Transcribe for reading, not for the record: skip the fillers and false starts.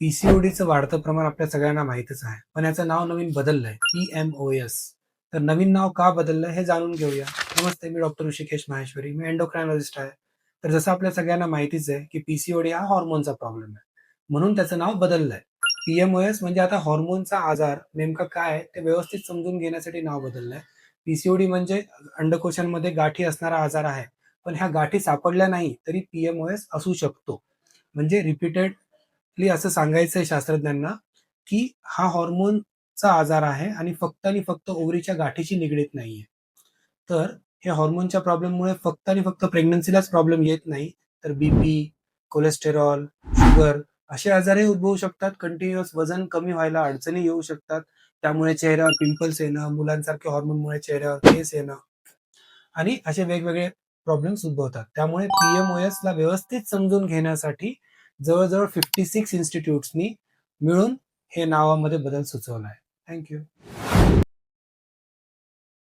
पीसीओडीचं वाढतं प्रमाण आपल्या सगळ्यांना माहितच आहे, पण याचं नाव नवीन बदललंय, पीएमओएस. तर नवीन नाव का बदललंय हे जाणून घेऊया. नमस्ते, मी डॉक्टर ऋषिकेश माहेश्वरी, मी एंडोक्रायनॉलॉजिस्ट आहे. तर जसं आपल्या सगळ्यांना माहितीच आहे की पीसीओडी हा हॉर्मोनचा प्रॉब्लेम आहे, म्हणून त्याचं नाव बदललंय. पीएमओएस म्हणजे आता हॉर्मोनचा आजार नेमका काय आहे ते व्यवस्थित समजून घेण्यासाठी नाव बदललंय. पीसीओडी म्हणजे अंडकोशांमध्ये गाठी असणारा आजार आहे, पण ह्या गाठी सापडल्या नाही तरी पीएमओएस असू शकतो. म्हणजे रिपीटेडली असं सांगायचंय शास्त्रज्ञांना की हा हॉर्मोनचा आजार आहे आणि फक्त ओव्हरीच्या गाठीशी निगडीत नाहीये. तर हे हॉर्मोनच्या प्रॉब्लेममुळे फक्त आणि फक्त प्रेग्नन्सीलाच प्रॉब्लेम येत नाही, तर बीपी, कोलेस्टेरॉल, शुगर असे आजारही उद्भवू शकतात. कंटिन्युअस वजन कमी व्हायला अडचणी येऊ शकतात. त्यामुळे चेहऱ्यावर पिंपल्स येणं, मुलांसारख्या हॉर्मोनमुळे चेहऱ्यावर केस येणं आणि असे वेगवेगळे प्रॉब्लेम्स उद्भवतात. त्यामुळे पीएमओएसला व्यवस्थित समजून घेण्यासाठी जवळ-जवळ 56 इन्स्टिट्यूट्सनी मिळून हे नावामध्ये बदल सुचवला आहे. Thank you.